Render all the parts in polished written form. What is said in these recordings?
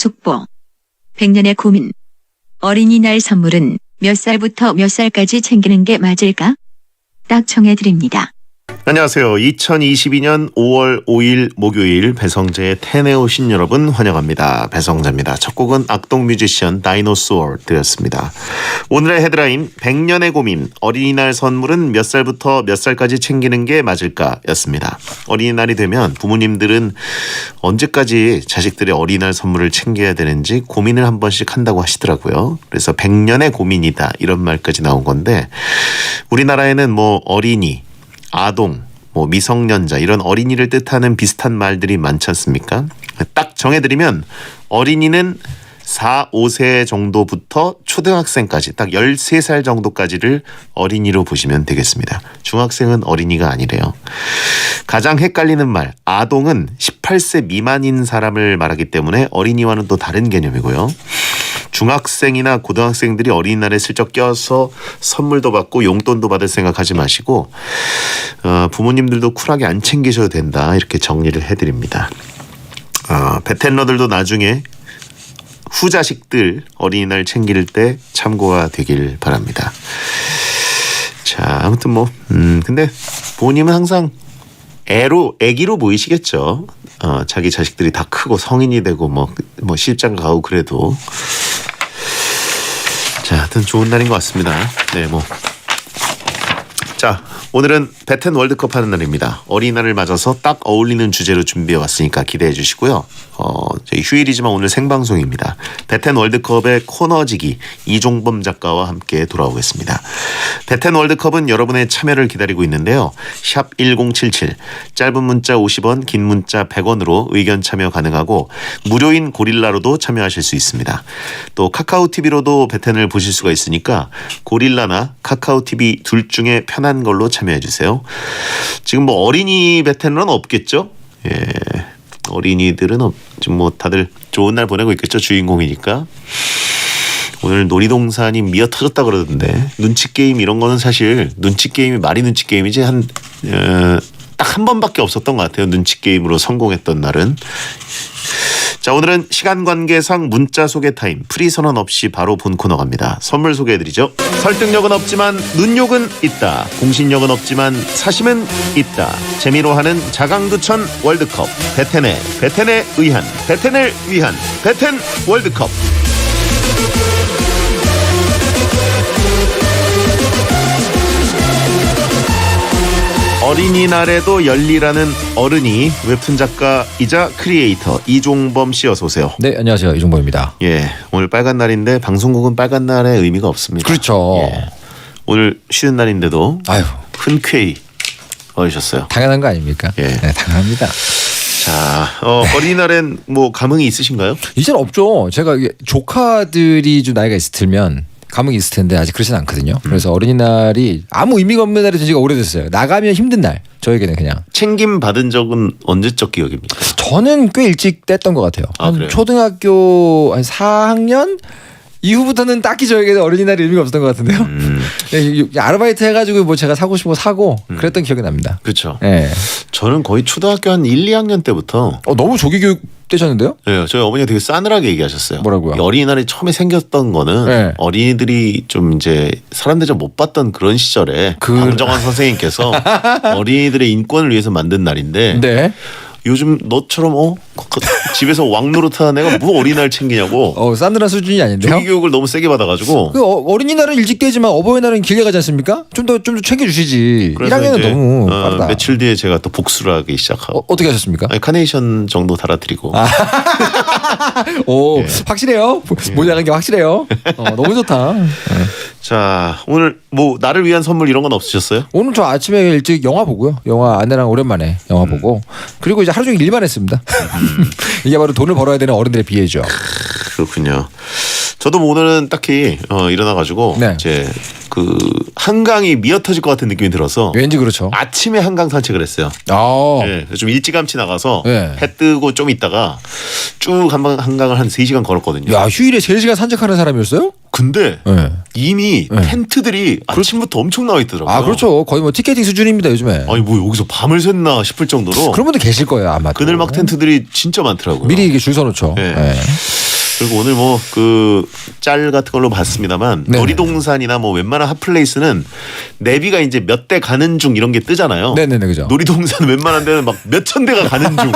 속보. 100년의 고민. 어린이날 선물은 몇 살부터 몇 살까지 챙기는 게 맞을까? 딱 정해드립니다. 안녕하세요. 2022년 5월 5일 목요일 배성재의 텐에 오신 여러분 환영합니다. 배성재입니다. 첫 곡은 악동 뮤지션 다이노소어 들었습니다. 오늘의 헤드라인 100년의 고민 어린이날 선물은 몇 살부터 몇 살까지 챙기는 게 맞을까 였습니다. 어린이날이 되면 부모님들은 언제까지 자식들의 어린이날 선물을 챙겨야 되는지 고민을 한 번씩 한다고 하시더라고요. 그래서 100년의 고민이다 이런 말까지 나온 건데 우리나라에는 뭐 어린이 아동, 미성년자 이런 어린이를 뜻하는 비슷한 말들이 많지 않습니까? 딱 정해드리면 어린이는 4, 5세 정도부터 초등학생까지 딱 13살 정도까지를 어린이로 보시면 되겠습니다. 중학생은 어린이가 아니래요. 가장 헷갈리는 말 아동은 18세 미만인 사람을 말하기 때문에 어린이와는 또 다른 개념이고요. 중학생이나 고등학생들이 어린이날에 슬쩍 껴서 선물도 받고 용돈도 받을 생각하지 마시고 부모님들도 쿨하게 안 챙기셔도 된다 이렇게 정리를 해드립니다. 베텐러들도 나중에 후자식들 어린이날 챙길 때 참고가 되길 바랍니다. 자 아무튼 근데 부모님은 항상 애기로 보이시겠죠. 자기 자식들이 다 크고 성인이 되고 시집장 가고 그래도 자, 하여튼 좋은 날인 것 같습니다. 네, 자, 오늘은 베텐 월드컵 하는 날입니다. 어린이날을 맞아서 딱 어울리는 주제로 준비해 왔으니까 기대해 주시고요. 저희 휴일이지만 오늘 생방송입니다. 베텐 월드컵의 코너지기 이종범 작가와 함께 돌아오겠습니다. 베텐 월드컵은 여러분의 참여를 기다리고 있는데요. 샵 1077 짧은 문자 50원 긴 문자 100원으로 의견 참여 가능하고 무료인 고릴라로도 참여하실 수 있습니다. 또 카카오TV로도 베텐을 보실 수가 있으니까 고릴라나 카카오TV 둘 중에 편한 걸로 참여해 주세요. 지금 어린이 베텐은 없겠죠? 예. 어린이들은 지금 다들 좋은 날 보내고 있겠죠. 주인공이니까. 오늘 놀이동산이 미어 터졌다 그러던데 눈치 게임 이런 거는 사실 눈치 게임이 말이 눈치 게임이지 딱 한 번밖에 없었던 것 같아요. 눈치 게임으로 성공했던 날은. 자 오늘은 시간 관계상 문자 소개 타임 프리 선언 없이 바로 본 코너 갑니다. 선물 소개해드리죠. 설득력은 없지만 눈욕은 있다. 공신력은 없지만 사심은 있다. 재미로 하는 자강두천 월드컵 베텐에 의한 베텐을 위한 베텐 월드컵. 어린이날에도 열리라는 어른이 웹툰 작가이자 크리에이터 이종범 씨 어서 오세요. 네 안녕하세요 이종범입니다. 예 오늘 빨간 날인데 방송국은 빨간 날의 의미가 없습니다. 그렇죠. 예, 오늘 쉬는 날인데도 흔쾌히 와주셨어요. 당연한 거 아닙니까? 예. 네, 당연합니다. 자 어린이날엔 감흥이 있으신가요? 이제는 없죠. 제가 조카들이 좀 나이가 들면 감흥이 있을 텐데 아직 그렇진 않거든요. 그래서 어린이날이 아무 의미가 없는 날이 된 지가 오래됐어요. 나가면 힘든 날. 저에게는 그냥. 챙김 받은 적은 언제적 기억입니까? 저는 꽤 일찍 뗐던 것 같아요. 한 초등학교 한 4학년 이후부터는 딱히 저에게는 어린이날이 의미가 없었던 것 같은데요. 아르바이트 해가지고 제가 사고 싶은 거 사고 그랬던 기억이 납니다. 그렇죠. 네. 저는 거의 초등학교 한 1, 2학년 때부터 너무 조기 교육 되셨는데요? 네, 저희 어머니가 되게 싸늘하게 얘기하셨어요. 뭐라고요? 어린이날이 처음에 생겼던 거는 네. 어린이들이 좀 이제 사람 대접 못 받던 그런 시절에 강정환 선생님께서 어린이들의 인권을 위해서 만든 날인데 네. 요즘 너처럼 집에서 왕노릇 하는 애가 뭐 어린이날 챙기냐고. 싸늘한 수준이 아닌데요? 조기 교육을 너무 세게 받아가지고. 어린이날은 일찍 떼지만 어버이날은 길게 가지 않습니까? 좀 더 챙겨주시지. 1학년은 너무 빠르다. 며칠 뒤에 제가 또 복수를 하기 시작하고. 어떻게 하셨습니까? 카네이션 정도 달아드리고. 오, 예. 확실해요. 모자란 게 확실해요. 너무 좋다. 자 오늘 나를 위한 선물 이런 건 없으셨어요? 오늘 저 아침에 일찍 영화 보고요. 영화 아내랑 오랜만에 영화 보고 그리고 이제 하루 종일 일만 했습니다. 이게 바로 돈을 벌어야 되는 어른들의 비애죠. 그렇군요. 저도 오늘은 딱히 일어나가지고 네. 이제 한강이 미어터질 것 같은 느낌이 들어서 왠지 그렇죠. 아침에 한강 산책을 했어요. 네, 좀 일찌감치 나가서 해 뜨고 좀 있다가 쭉 한강을 한 3시간 걸었거든요. 야 휴일에 3시간 산책하는 사람이었어요? 근데 이미 텐트들이 아침부터 엄청 나와 있더라고요. 아 그렇죠. 거의 티켓팅 수준입니다 요즘에. 아니 여기서 밤을 샜나 싶을 정도로 그런 분들 계실 거예요 아마. 그늘막 텐트들이 진짜 많더라고요. 미리 이게 줄 서놓죠. 네. 그리고 오늘 뭐 그 짤 같은 걸로 봤습니다만 네네. 놀이동산이나 뭐 웬만한 핫플레이스는 내비가 이제 몇 대 가는 중 이런 게 뜨잖아요. 네네네 그죠. 놀이동산 웬만한 데는 막 몇천 대가 가는 중.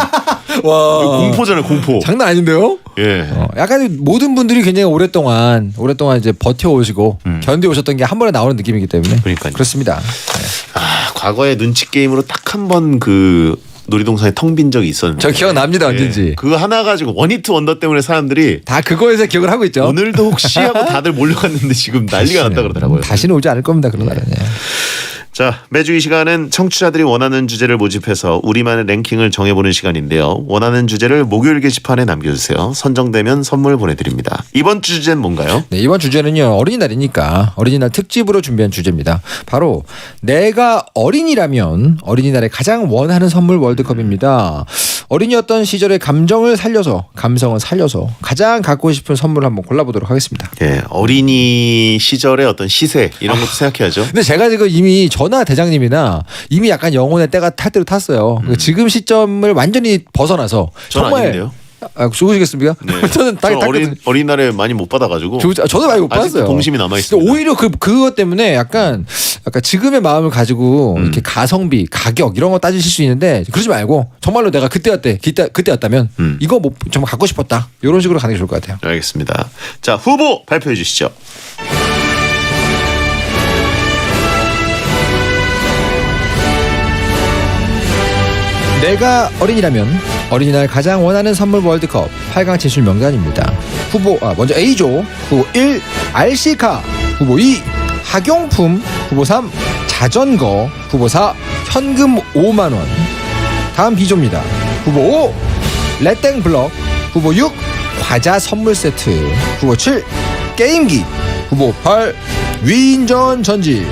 와 공포잖아요, 공포. 장난 아닌데요? 예. 약간 모든 분들이 굉장히 오랫동안 이제 버텨오시고 견뎌오셨던 게 한 번에 나오는 느낌이기 때문에 그러니까요. 그렇습니다. 아, 과거에 눈치 게임으로 딱 한 번 그 놀이동산에 텅 빈 적이 있었는데. 저 기억납니다 언제인지. 그거 하나 가지고 원히트 원더 때문에 사람들이 다 그거에서 기억을 하고 있죠. 오늘도 혹시 하고 다들 몰려갔는데 지금 난리가 났다 그러더라고요. 다시는 오지 않을 겁니다 그런 날은. 자, 매주 이 시간은 청취자들이 원하는 주제를 모집해서 우리만의 랭킹을 정해보는 시간인데요. 원하는 주제를 목요일 게시판에 남겨주세요. 선정되면 선물 보내드립니다. 이번 주 주제는 뭔가요? 네, 이번 주제는요 어린이날이니까 어린이날 특집으로 준비한 주제입니다. 바로 내가 어린이라면 어린이날에 가장 원하는 선물 월드컵입니다. 어린이였던 시절의 감성을 살려서 가장 갖고 싶은 선물을 한번 골라보도록 하겠습니다. 예, 어린이 시절의 어떤 시세 이런 것도 생각해야죠. 근데 제가 지금 이미 저나 대장님이나 이미 약간 영혼의 때가 탈 대로 탔어요. 지금 시점을 완전히 벗어나서 전 정말 아닌데요. 좋으시겠습니까? 네. 저는 딱 어린날에 많이 못 받아가지고 저도 많이 못 아직도 받았어요. 동심이 남아 있습니다. 오히려 그것 때문에 약간 지금의 마음을 가지고 이렇게 가성비, 가격 이런 거 따지실 수 있는데 그러지 말고 정말로 내가 그때였다면 이거 뭐 정말 갖고 싶었다 이런 식으로 가는 게 좋을 것 같아요. 알겠습니다. 자, 후보 발표해 주시죠. 내가 어린이라면 어린이날 가장 원하는 선물 월드컵 8강 진출 명단입니다. 후보 먼저 A조 후보 1 RC카 후보 2 학용품 후보 3 자전거 후보 4 현금 5만 원. 다음 B조입니다. 후보 5 레땡 블럭 후보 6 과자 선물 세트 후보 7 게임기 후보 8 위인전 전지.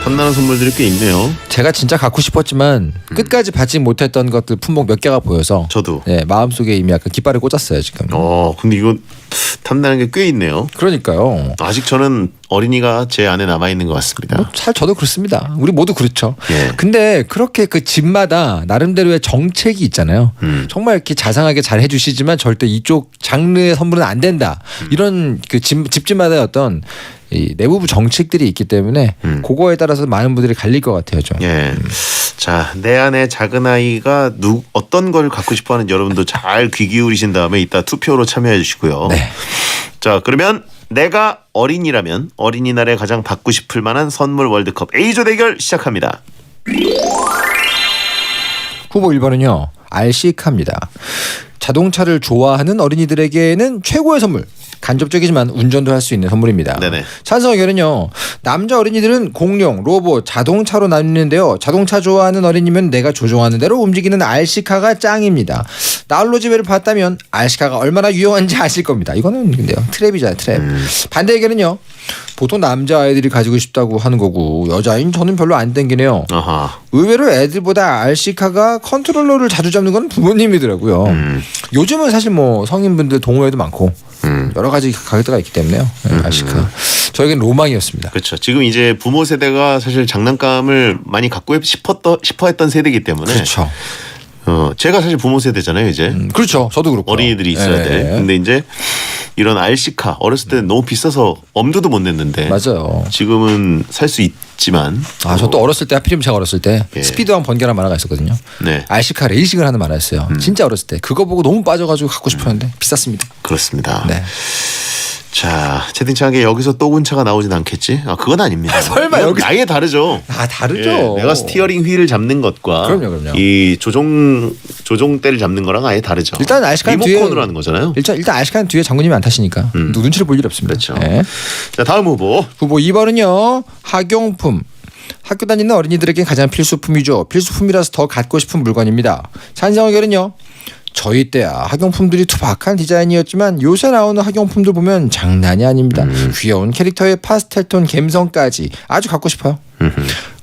탐나는 선물들이 꽤 있네요. 제가 진짜 갖고 싶었지만 끝까지 받지 못했던 것들 품목 몇 개가 보여서 저도. 네, 마음속에 이미 약간 깃발을 꽂았어요 지금. 근데 이거 탐나는 게 꽤 있네요. 그러니까요. 아직 저는 어린이가 제 안에 남아 있는 것 같습니다. 저도 그렇습니다. 우리 모두 그렇죠. 예. 근데 그렇게 그 집마다 나름대로의 정책이 있잖아요. 정말 이렇게 자상하게 잘 해주시지만 절대 이쪽 장르의 선물은 안 된다. 이런 그 집집마다의 어떤 이 내부부 정책들이 있기 때문에 그거에 따라서 많은 분들이 갈릴 것 같아요. 좀. 예. 자, 내 안에 작은 아이가 어떤 걸 갖고 싶어하는 여러분도 잘 귀 기울이신 다음에 이따 투표로 참여해 주시고요. 네. 자, 그러면 내가 어린이라면 어린이날에 가장 받고 싶을 만한 선물 월드컵 A조 대결 시작합니다. 후보 1번은요. RC카입니다. 자동차를 좋아하는 어린이들에게는 최고의 선물. 간접적이지만 운전도 할 수 있는 선물입니다. 네네. 찬성 의견은요. 남자 어린이들은 공룡, 로봇, 자동차로 나뉘는데요. 자동차 좋아하는 어린이면 내가 조종하는 대로 움직이는 RC카가 짱입니다. 나홀로 집에를 봤다면 RC카가 얼마나 유용한지 아실 겁니다. 이거는 근데요. 트랩이잖아요. 트랩. 반대 의견은요. 보통 남자아이들이 가지고 싶다고 하는 거고 여자인 저는 별로 안 땡기네요. 아하. 의외로 애들보다 RC카가 컨트롤러를 자주 잡는 건 부모님이더라고요. 요즘은 사실 뭐 성인분들 동호회도 많고 여러 가지 가격대가 있기 때문에요. RC카. 저에겐 로망이었습니다. 그렇죠. 지금 이제 부모 세대가 사실 장난감을 많이 갖고 싶어했던 세대이기 때문에. 그렇죠. 제가 사실 부모 세대잖아요, 이제. 그렇죠. 저도 그렇고. 어린이들이 있어야 돼. 근데 이제 이런 RC카 어렸을 때 너무 비싸서 엄두도 못 냈는데. 맞아요. 지금은 살 수 있지만. 저 또 어렸을 때 하필이면 제가 어렸을 때 예. 스피드왕 번개라는 만화가 있었거든요. 네. RC카 레이싱을 하는 만화였어요. 진짜 어렸을 때 그거 보고 너무 빠져가지고 갖고 싶었는데 비쌌습니다. 그렇습니다. 네. 자, 채팅창에 여기서 또군차가 나오진 않겠지? 그건 아닙니다. 설마 이건 여기서- 아예 다르죠. 다르죠. 예, 내가 스티어링 휠을 잡는 것과 그럼요. 이 조종대를 잡는 거랑 아예 다르죠. 일단 RC카는 리모컨으로 하는 거잖아요. 일단 RC카는 뒤에 장군님이 안 타시니까 눈치를 볼 일이 없습니다. 그렇죠. 네. 자, 다음 후보. 후보 2번은요. 학용품. 학교 다니는 어린이들에게 가장 필수품이죠. 필수품이라서 더 갖고 싶은 물건입니다. 찬성 의견은요. 저희 때야 학용품들이 투박한 디자인이었지만 요새 나오는 학용품들 보면 장난이 아닙니다. 귀여운 캐릭터의 파스텔톤 감성까지 아주 갖고 싶어요.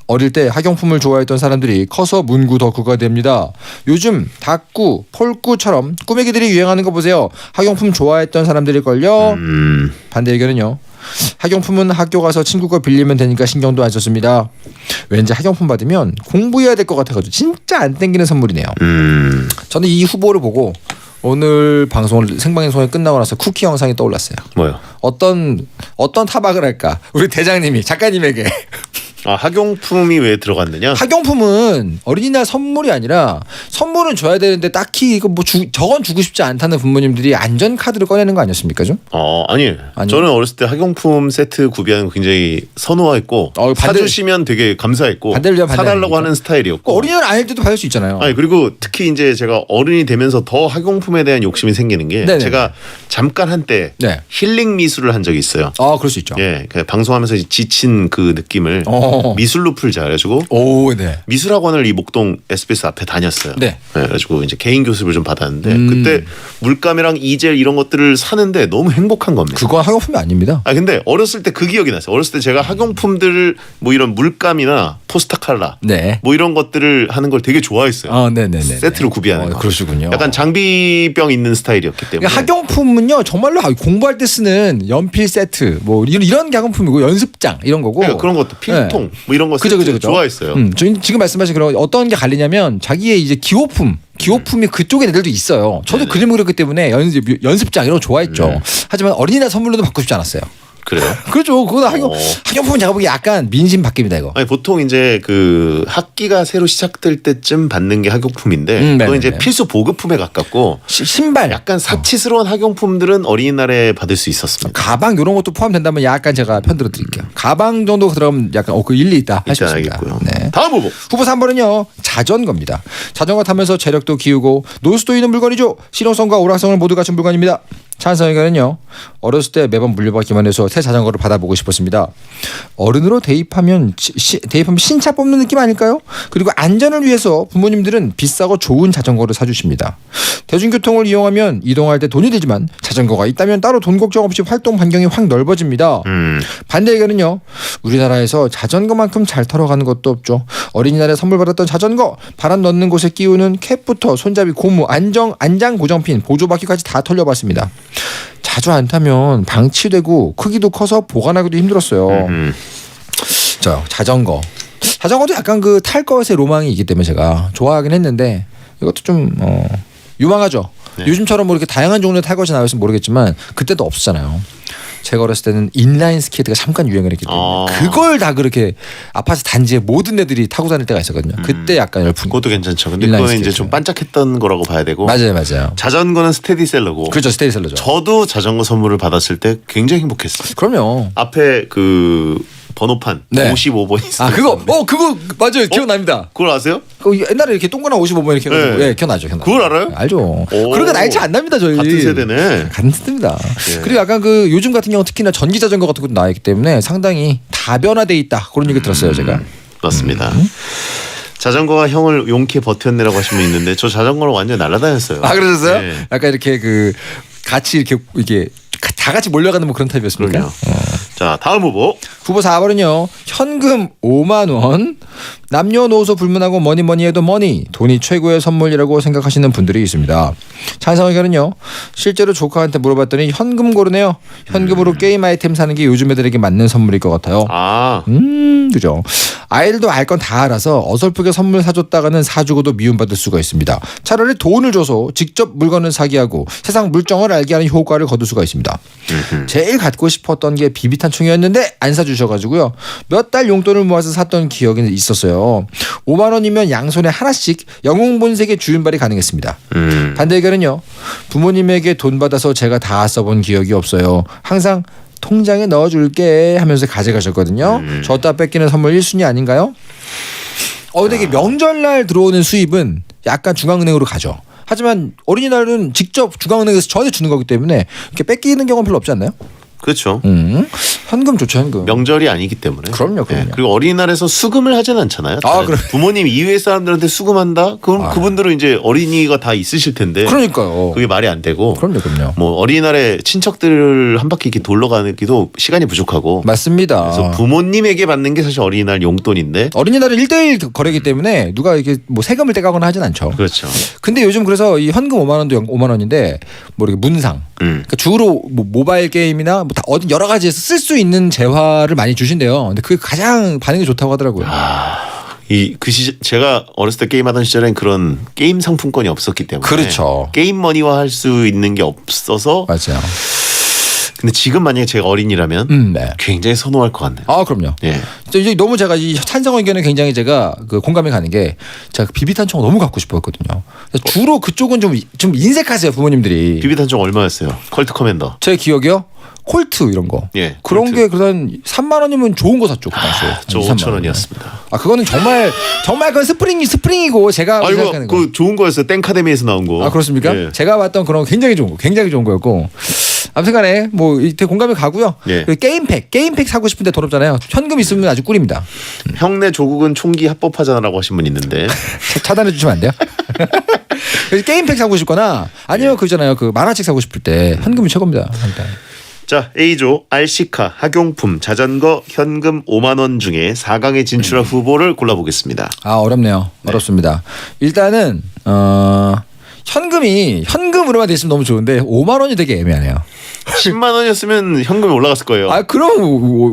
어릴 때 학용품을 좋아했던 사람들이 커서 문구 덕후가 됩니다. 요즘 닭구, 폴구처럼 꾸미기들이 유행하는 거 보세요. 학용품 좋아했던 사람들일걸요. 반대 의견은요. 학용품은 학교 가서 친구 거 빌리면 되니까 신경도 안 썼습니다. 왠지 학용품 받으면 공부해야 될 것 같아가지고 진짜 안 땡기는 선물이네요. 저는 이 후보를 보고 오늘 방송을 생방송이 끝나고 나서 쿠키 영상이 떠올랐어요. 뭐요? 어떤 타박을 할까? 우리 대장님이 작가님에게 학용품이 왜 들어갔느냐? 학용품은 어린이날 선물이 아니라 선물은 줘야 되는데 딱히 이거 뭐 저건 주고 싶지 않다는 부모님들이 안전 카드를 꺼내는 거 아니었습니까 좀? 아니. 저는 어렸을 때 학용품 세트 구비하는 거 굉장히 선호했고 사주시면 되게 감사했고 사달라고 하는 스타일이었고 어린이날 아닐 때도 받을 수 있잖아요. 아니 그리고 특히 이제 제가 어른이 되면서 더 학용품에 대한 욕심이 생기는 게 네네. 제가 잠깐 한때 네. 힐링 미술을 한 적이 있어요. 그럴 수 있죠. 예, 방송하면서 지친 그 느낌을 미술로 풀자 그래가지고 네. 미술학원을 이 목동 SBS 앞에 다녔어요. 네. 그래가지고 이제 개인 교습을 좀 받았는데 그때 물감이랑 이젤 이런 것들을 사는데 너무 행복한 겁니다. 그건 학용품이 아닙니다. 근데 어렸을 때 그 기억이 났어요. 어렸을 때 제가 학용품들을 뭐 이런 물감이나 포스터 칼라 네. 뭐 이런 것들을 하는 걸 되게 좋아했어요. 네네네. 세트로 구비하는 거. 그러시군요. 약간 장비병 있는 스타일이었기 때문에. 학용품은요 정말로 공부할 때 쓰는 연필 세트 뭐 이런 학용품이고 연습장 이런 거고. 그런 것도 필통 네. 뭐 이런 거 그죠. 좋아했어요. 지금 말씀하신 그런 어떤 게 갈리냐면 자기의 이제 기호품이 그쪽에 애들도 있어요. 저도 네네. 그림을 그렸기 때문에 연습장 이런 거 좋아했죠. 하지만 어린이날 선물로도 받고 싶지 않았어요. 그래요? 그렇죠. 그거 학용품은 제가 보기에 약간 민심 바뀝니다 이거. 아니 보통 이제 그 학기가 새로 시작될 때쯤 받는 게 학용품인데 그건 이제 필수 보급품에 가깝고 신발 약간 사치스러운 학용품들은 어린이날에 받을 수 있었습니다. 가방 이런 것도 포함된다면 약간 제가 편들어 드릴게요. 가방 정도 들어가면 약간 그 일리 있다 할 수 있습니다. 알겠고요. 네. 다음 후보. 후보 3번은요 자전거입니다. 자전거 타면서 체력도 키우고 노수도 있는 물건이죠. 실용성과 오락성을 모두 갖춘 물건입니다. 찬성 의견은요. 어렸을 때 매번 물려받기만 해서 새 자전거를 받아보고 싶었습니다. 어른으로 대입하면 신차 뽑는 느낌 아닐까요? 그리고 안전을 위해서 부모님들은 비싸고 좋은 자전거를 사주십니다. 대중교통을 이용하면 이동할 때 돈이 들지만 자전거가 있다면 따로 돈 걱정 없이 활동 반경이 확 넓어집니다. 반대 의견은요. 우리나라에서 자전거만큼 잘 타러가는 것도 없죠. 어린이날에 선물 받았던 자전거 바람 넣는 곳에 끼우는 캡부터 손잡이 고무 안장 고정핀 보조바퀴까지 다 털려봤습니다. 자주 안 타면 방치되고 크기도 커서 보관하기도 힘들었어요. 자전거도 약간 그 탈 것의 로망이 있기 때문에 제가 좋아하긴 했는데 이것도 좀 유망하죠. 네. 요즘처럼 뭐 이렇게 다양한 종류의 탈 것이 나왔으면 모르겠지만 그때도 없었잖아요. 제가 어렸을 때는 인라인 스케이트가 잠깐 유행을 했기 때문에 그걸 다 그렇게 아파트 단지에 모든 애들이 타고 다닐 때가 있었거든요. 그때 약간 열풍. 그것도 괜찮죠. 근데 그거는 이제 좀 반짝했던 거라고 봐야 되고. 맞아요. 자전거는 스테디셀러고. 그렇죠. 스테디셀러죠. 저도 자전거 선물을 받았을 때 굉장히 행복했어요. 그럼요. 앞에 그 번호판 55번 있어요. 그거 맞아요. 기억납니다. 그걸 아세요? 옛날에 이렇게 동그란 55번 이렇게 해가지고 네. 기억나죠. 그걸 알아요? 알죠. 그러니까 나이 차 안 납니다 저희. 같은 세대네. 같은 세대입니다. 예. 그리고 약간 그 요즘 같은 경우 특히나 전기 자전거 같은 것도 나왔기 때문에 상당히 다변화돼 있다 그런 얘기 들었어요 제가. 맞습니다. 자전거가 형을 용케 버텼네라고 하신 분 있는데 저 자전거를 완전 날아다녔어요. 그러셨어요? 네. 약간 이렇게 그 같이 이렇게 다 같이 몰려가는 뭐 그런 타입이었습니까? 그럼요. 자 다음 후보 4번은요. 현금 5만 원. 남녀노소 불문하고 뭐니 해도 돈이 최고의 선물이라고 생각하시는 분들이 있습니다. 찬성 의견은요. 실제로 조카한테 물어봤더니 현금 고르네요. 현금으로 게임 아이템 사는 게 요즘 애들에게 맞는 선물일 것 같아요. 그죠. 아이들도 알 건 다 알아서 어설프게 선물 사줬다가는 사주고도 미움받을 수가 있습니다. 차라리 돈을 줘서 직접 물건을 사게 하고 세상 물정을 알게 하는 효과를 거둘 수가 있습니다. 제일 갖고 싶었던 게 비비탄 총이었는데 안 사주셔가지고요. 몇 달 용돈을 모아서 샀던 기억이 있었어요. 5만 원이면 양손에 하나씩 영웅본색의 주윤발이 가능했습니다. 반대 의견은요. 부모님에게 돈 받아서 제가 다 써본 기억이 없어요. 항상 통장에 넣어줄게 하면서 가져가셨거든요. 줬다 뺏기는 선물 1순위 아닌가요? 근데 이게 명절날 들어오는 수입은 약간 중앙은행으로 가죠. 하지만 어린이날은 직접 중앙은행에서 저한테 주는 거기 때문에 이렇게 뺏기는 경우는 별로 없지 않나요? 그렇죠. 현금 좋죠, 현금. 명절이 아니기 때문에. 그럼요. 네. 그리고 어린이날에서 수금을 하진 않잖아요. 그래. 부모님 이외의 사람들한테 수금한다? 그럼 그분들은 이제 어린이가 다 있으실 텐데. 그러니까요. 그게 말이 안 되고. 그럼요. 뭐 어린이날에 친척들 한 바퀴 이렇게 돌러 가기도 시간이 부족하고. 맞습니다. 그래서 부모님에게 받는 게 사실 어린이날 용돈인데. 어린이날은 1대1 거래기 때문에 누가 이렇게 뭐 세금을 떼가거나 하진 않죠. 그렇죠. 근데 요즘 그래서 이 현금 5만 원도 5만 원인데 뭐 이렇게 문상. 그러니까 주로 뭐 모바일 게임이나 다 어디 여러 가지에서 쓸 수 있는 재화를 많이 주신대요. 근데 그게 가장 반응이 좋다고 하더라고요. 제가 어렸을 때 게임하던 시절엔 그런 게임 상품권이 없었기 때문에 그렇죠. 게임 머니화 할 수 있는 게 없어서 맞아요. 근데 지금 만약에 제가 어린이라면 네. 굉장히 선호할 것 같네요. 아 그럼요. 예. 이제 너무 제가 이 찬성 의견에 굉장히 제가 그 공감이 가는 게 제가 비비탄총 너무 갖고 싶었거든요. 주로 그쪽은 좀 인색하세요 부모님들이. 비비탄총 얼마였어요? 컬트 커맨더. 제 기억이요. 콜트 이런 거. 예, 그런 콜트. 게 그런 3만 원이면 좋은 거 샀죠 그 당시에. 저 5천 원이었습니다. 아 그거는 정말 그건 스프링이고 제가 생각하는 거. 그 좋은 거였어요. 땡카데미에서 나온 거. 아 그렇습니까? 예. 제가 봤던 그런 굉장히 좋은 거였고. 아무튼간에 뭐 이때 공감이 가고요. 예. 그 게임팩 사고 싶은데 돈 없잖아요. 현금 있으면 아주 꿀입니다. 형네 조국은 총기 합법하잖아라고 하신 분 있는데 차단해 주시면 안 돼요? 그래서 게임팩 사고 싶거나 아니면 그잖아요. 그 만화책 사고 싶을 때 현금이 최고입니다. 자 A조 RC카 학용품 자전거 현금 5만 원 중에 4강에 진출한 후보를 골라보겠습니다. 아 어렵네요. 어렵습니다. 일단은 현금으로만 돼 있으면 너무 좋은데 5만 원이 되게 애매하네요. 10만 원이었으면 현금이 올라갔을 거예요. 아 그럼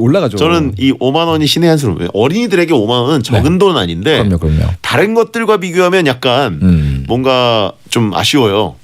올라가죠. 저는 이 5만 원이 신의 한 수로 어린이들에게 5만 원은 적은 돈은 아닌데 그럼요. 다른 것들과 비교하면 약간 뭔가 좀 아쉬워요.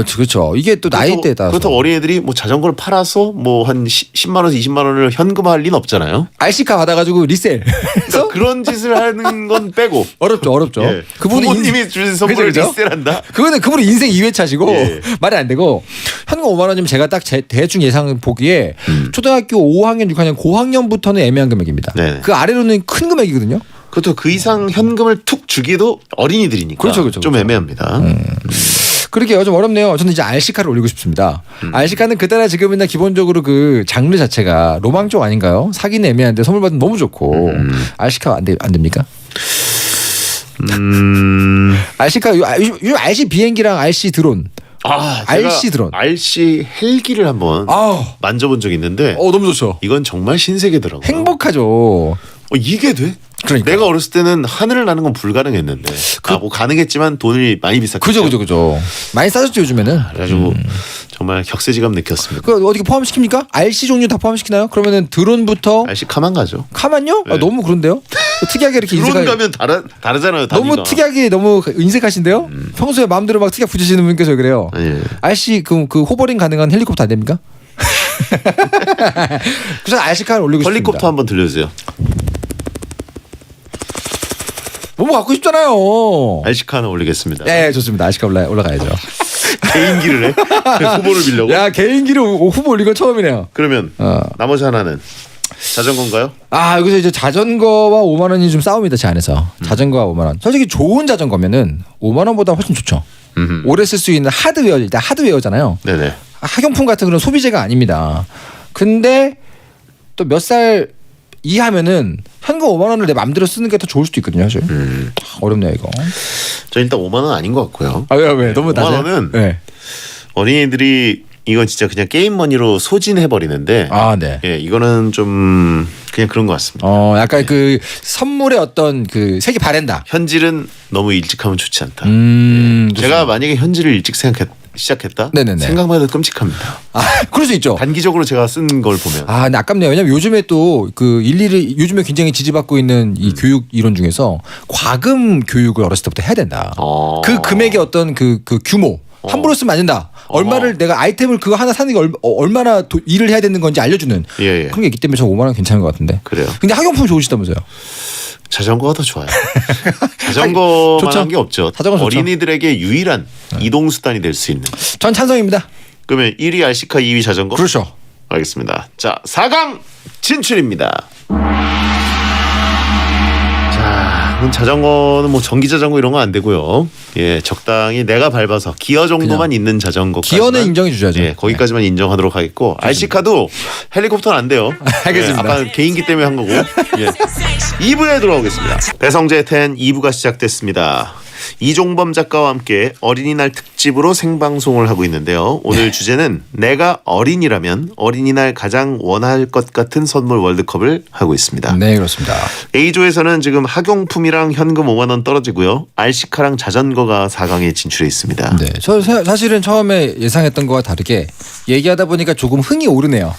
그렇죠. 이게 또 나이대에 따라서. 그렇다고 어린이들이 뭐 자전거를 팔아서 뭐 한 10만 원에서 20만 원을 현금화할 리는 없잖아요. RC카 받아가지고 리셀. 그러니까 그런 짓을 하는 건 빼고 어렵죠. 예. 그분이 부모님이 주신 선물을 그죠? 리셀한다. 그분은 인생 2회차시고 예. 말이 안 되고 현금 5만 원이면 제가 딱 대충 예상 보기에 초등학교 5학년, 6학년, 고학년부터는 애매한 금액입니다. 네. 그 아래로는 큰 금액이거든요. 그렇죠. 그 이상 현금을 툭 주기도 어린이들이니까 그렇죠. 좀 애매합니다. 그러게요. 좀 어렵네요. 저는 이제 RC카를 올리고 싶습니다. RC카는 그때나 지금이나 기본적으로 그 장르 자체가 로망 쪽 아닌가요? 사기는 애매한데 선물 받으면 너무 좋고 RC카 안 됩니까? RC카 요즘 RC 비행기랑 RC 드론. RC 드론. RC 헬기를 한번 만져본 적이 있는데 너무 좋죠. 이건 정말 신세계더라고요. 행복하죠. 이게 돼? 그러니까. 내가 어렸을 때는 하늘을 나는 건 불가능했는데 뭐 가능했지만 돈이 많이 비쌌겠죠. 그죠. 많이 싸졌죠 요즘에는. 그래가지고 정말 격세지감 느꼈습니다. 그 어떻게 포함시킵니까? RC 종류 다 포함시키나요? 그러면은 드론부터 RC 카만 가죠. 카만요? 네. 너무 그런데요? 특이하게 이렇게 드론 가면 다르잖아요. 너무 단위가. 특이하게 너무 인색하신데요? 평소에 마음대로 막 특이하게 붙이시는 분께서 왜 그래요? 예. RC 그 호버링 가능한 헬리콥터 안 됩니까? 그래서 RC카를 올리고 싶습니다. 헬리콥터 한번 들려주세요. 너무 갖고 싶잖아요. RC카 하나 올리겠습니다. 네, 좋습니다. RC카 올라가야죠. 개인기를 해? 후보를 빌려고? 야, 개인기로 후보 올린 건 처음이네요. 그러면 나머지 하나는 자전거인가요? 여기서 이제 자전거와 5만 원이 좀 싸웁니다. 제 안에서. 자전거와 5만 원. 솔직히 좋은 자전거면은 5만 원보다 훨씬 좋죠. 오래 쓸 수 있는 하드웨어, 일단 하드웨어잖아요. 네네. 학용품 같은 그런 소비재가 아닙니다. 근데 또 몇 살 이하면은 현금 5만 원을 내 마음대로 쓰는 게 더 좋을 수도 있거든요. 사실. 어렵네요 이거. 저 일단 5만 원 아닌 것 같고요. 왜? 너무 5만 낮아요? 원은 네. 어린이들이 이건 진짜 그냥 게임 머니로 소진해 버리는데. 네. 예, 이거는 좀 그냥 그런 것 같습니다. 약간 그 선물의 어떤 그 색이 바랜다. 현질은 너무 일찍 하면 좋지 않다. 제가 만약에 현질을 일찍 시작했다? 네네네. 생각만 해도 끔찍합니다. 그럴 수 있죠. 단기적으로 제가 쓴 걸 보면. 근데 아깝네요. 왜냐면 요즘에 또 그 일일이 요즘에 굉장히 지지받고 있는 이 교육 이론 중에서 과금 교육을 어렸을 때부터 해야 된다. 그 금액의 어떤 그 규모. 함부로 쓰면 안 된다. 얼마를 내가 아이템을 그거 하나 사는 게 얼마나 일을 해야 되는 건지 알려주는 예. 그런 게 있기 때문에 저 5만 원 괜찮은 것 같은데. 그래요. 근데 학용품 좋으시다면서요? 자전거가 더 좋아요. 자전거만한 게 없죠. 자전거 좋죠. 어린이들에게 유일한 이동 수단이 될 수 있는. 전 찬성입니다. 그러면 1위 RC카, 2위 자전거. 그렇죠. 알겠습니다. 자, 4강 진출입니다. 자, 자전거는 뭐 전기 자전거 이런 거 안 되고요. 예, 적당히 내가 밟아서 기어 정도만 있는 자전거. 기어는 인정해 주셔야죠. 예, 거기까지만 인정하도록 하겠고 RC카도 헬리콥터는 안 돼요. 알겠습니다. 예, 아까 개인기 때문에 한 거고. 예. 2부에 돌아오겠습니다. 배성재 텐 2부가 시작됐습니다. 이종범 작가와 함께 어린이날 특집으로 생방송을 하고 있는데요. 오늘 주제는 내가 어린이라면 어린이날 가장 원할 것 같은 선물 월드컵을 하고 있습니다. 네, 그렇습니다. A조에서는 지금 학용품이랑 현금 5만 원 떨어지고요. RC카랑 자전거가 4강에 진출해 있습니다. 네, 저 사실은 처음에 예상했던 거와 다르게 얘기하다 보니까 조금 흥이 오르네요.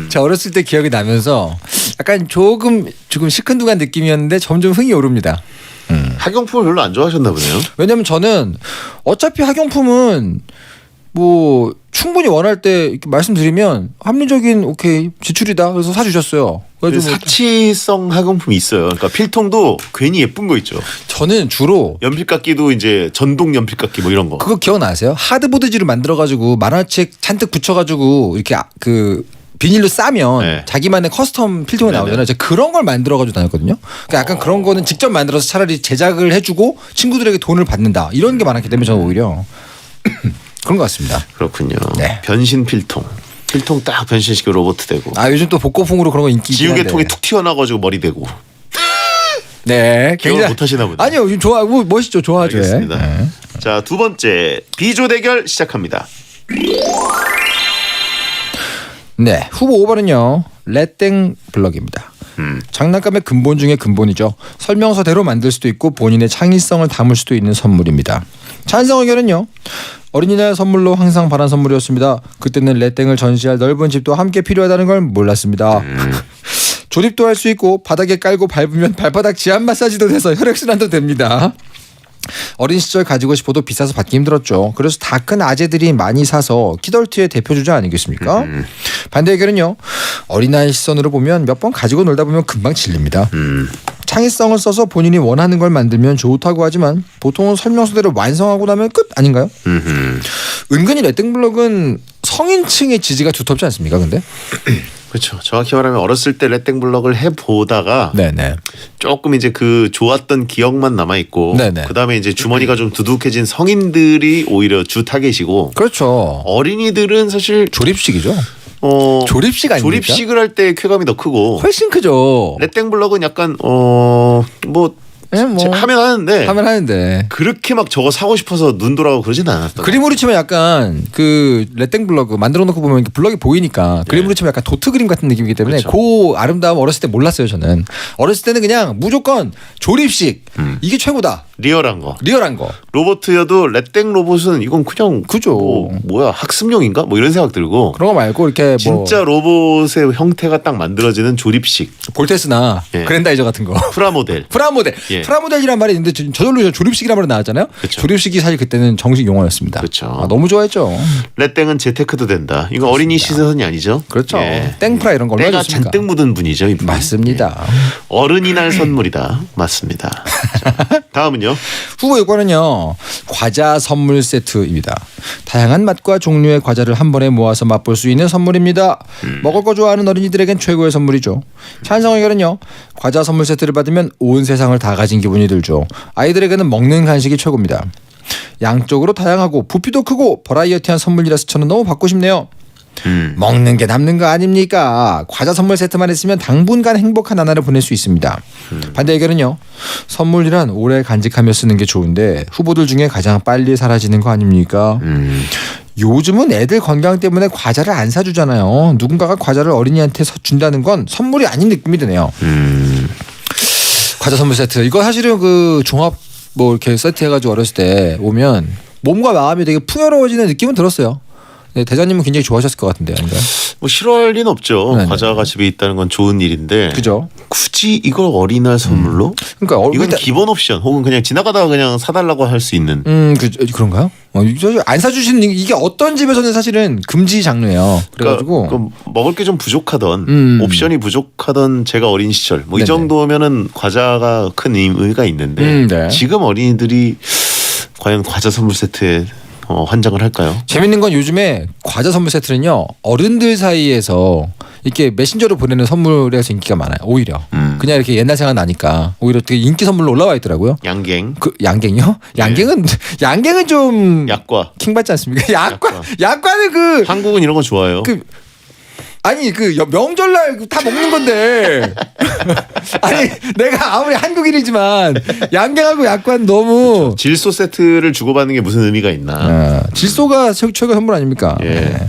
제가 어렸을 때 기억이 나면서 약간 조금 시큰둥한 느낌이었는데 점점 흥이 오릅니다. 학용품을 별로 안 좋아하셨나 보네요. 왜냐면 저는 어차피 학용품은 뭐 충분히 원할 때 이렇게 말씀드리면 합리적인 오케이 지출이다 그래서 사주셨어요. 그래가지고 뭐 사치성 학용품이 있어요. 그러니까 필통도 괜히 예쁜 거 있죠. 저는 주로 연필깎이도 이제 전동 연필깎이 뭐 이런 거. 그거 기억나세요? 하드보드지를 만들어가지고 만화책 잔뜩 붙여가지고 이렇게 그 비닐로 싸면 네. 자기만의 커스텀 필통이 네네. 나오잖아요. 제가 그런 걸 만들어가지고 다녔거든요. 그러니까 약간 그런 거는 직접 만들어서 차라리 제작을 해주고 친구들에게 돈을 받는다 이런 게 많았기 때문에 저는 오히려 그런 것 같습니다. 그렇군요. 네. 변신 필통. 필통 딱 변신시켜 로봇 되고. 아 요즘 또 복고풍으로 그런 거 인기 있긴 한데. 지우개통이 툭 튀어나와가지고 머리 되고. 네, 기억을 못하시나 보네. 아니요, 요즘 좋아, 뭐 멋있죠, 좋아하죠. 알겠습니다. 네. 자, 두 번째 B조 대결 시작합니다. 네, 후보 5번은요 레땡 블럭입니다. 장난감의 근본 중에 근본이죠. 설명서대로 만들 수도 있고 본인의 창의성을 담을 수도 있는 선물입니다. 찬성 의견은요. 어린이날 선물로 항상 바란 선물이었습니다. 그때는 레땡을 전시할 넓은 집도 함께 필요하다는 걸 몰랐습니다. 조립도 할 수 있고 바닥에 깔고 밟으면 발바닥 지압 마사지도 돼서 혈액순환도 됩니다. 어린 시절 가지고 싶어도 비싸서 받기 힘들었죠. 그래서 다 큰 아재들이 많이 사서 키덜트의 대표 주자 아니겠습니까? 반대 의견은요. 어린아이 시선으로 보면 몇 번 가지고 놀다 보면 금방 질립니다. 창의성을 써서 본인이 원하는 걸 만들면 좋다고 하지만 보통은 설명서대로 완성하고 나면 끝 아닌가요? 은근히 레땡블럭은 성인층의 지지가 두텁지 않습니까? 근데? 그렇죠. 정확히 말하면 어렸을 때 레땡블럭을 해보다가 네네. 조금 이제 그 좋았던 기억만 남아 있고 네네. 그다음에 이제 주머니가 좀 두둑해진 성인들이 오히려 주 타겟이고 그렇죠. 어린이들은 사실 조립식이죠. 조립식 아닙니까? 조립식을 할 때 쾌감이 더 크고 훨씬 크죠. 레땡블럭은 약간 네, 뭐 하면 하는데 하는데 그렇게 막 저거 사고 싶어서 눈 돌아가고 그러진 않았던 그림으로 치면 약간 그 레땡 블럭 만들어 놓고 보면 이렇게 블럭이 보이니까 그림으로 치면 약간 도트 그림 같은 느낌이기 때문에 그쵸. 그 아름다움 어렸을 때 몰랐어요. 저는 어렸을 때는 그냥 무조건 조립식 이게 최고다. 리얼한 거. 리얼한 거. 로버트여도 레땡 로봇은 이건 그냥 그죠. 뭐야 학습용인가 뭐 이런 생각 들고 그런 거 말고 이렇게 진짜 로봇의 형태가 딱 만들어지는 조립식 볼테스나 예. 그랜다이저 같은 거. 프라모델. 프라모델. 예. 프라모델이란 말이 있는데 저절로 조립식이란 말이 나왔잖아요. 그쵸. 조립식이 사실 그때는 정식 용어였습니다. 그쵸. 아, 너무 좋아했죠. 레땡은 재테크도 된다. 이거 어린이 시선이 아니죠? 그렇죠. 예. 땡프라 이런 거 얼마나 때가 좋습니까? 잔뜩 묻은 분이죠. 이분. 맞습니다. 어른이날 선물이다. 맞습니다. 자, 다음은요. 후보 요건은요 과자 선물 세트입니다. 다양한 맛과 종류의 과자를 한 번에 모아서 맛볼 수 있는 선물입니다. 먹을 거 좋아하는 어린이들에겐 최고의 선물이죠. 찬성 의견은요 과자 선물 세트를 받으면 온 세상을 다 가진 기분이 들죠. 아이들에게는 먹는 간식이 최고입니다. 양쪽으로 다양하고 부피도 크고 버라이어티한 선물이라서 저는 너무 받고 싶네요. 먹는 게 남는 거 아닙니까? 과자 선물 세트만 있으면 당분간 행복한 나날을 보낼 수 있습니다. 반대 의견은요. 선물이란 오래 간직하며 쓰는 게 좋은데 후보들 중에 가장 빨리 사라지는 거 아닙니까? 요즘은 애들 건강 때문에 과자를 안 사주잖아요. 누군가가 과자를 어린이한테 준다는 건 선물이 아닌 느낌이 드네요. 과자 선물 세트 이거 사실은 그 종합 뭐 이렇게 세트 해가지고 어렸을 때 오면 몸과 마음이 되게 풍요로워지는 느낌은 들었어요. 네, 대장님은 굉장히 좋아하셨을 것 같은데 아닌가요? 뭐 싫어할 리는 없죠. 네네. 과자가 집에 있다는 건 좋은 일인데. 그죠? 굳이 이걸 어린이날 선물로? 그러니까 이건 기본 옵션 혹은 그냥 지나가다가 그냥 사달라고 할 수 있는. 그런가요? 안 사주시는 이게 어떤 집에서는 사실은 금지 장르예요. 그래가지고 그러니까 먹을 게 좀 부족하던 옵션이 부족하던 제가 어린 시절 뭐 이 네네. 정도면은 과자가 큰 의미가 있는데 네. 지금 어린이들이 과연 과자 선물 세트에 환장을 할까요? 재밌는 건 요즘에 과자 선물 세트는요 어른들 사이에서 이렇게 메신저로 보내는 선물에서 인기가 많아요. 오히려 그냥 이렇게 옛날 생각 나니까 오히려 되게 인기 선물로 올라와 있더라고요. 양갱, 그 양갱이요? 양갱은 좀 약과. 킹 받지 않습니까? 약과는 한국은 이런 거 좋아요. 아니 그 명절날 다 먹는 건데 아니 내가 아무리 한국인이지만 양갱하고 약관 너무 질소 세트를 주고받는 게 무슨 의미가 있나? 질소가 최고 선물 아닙니까? 예. 네.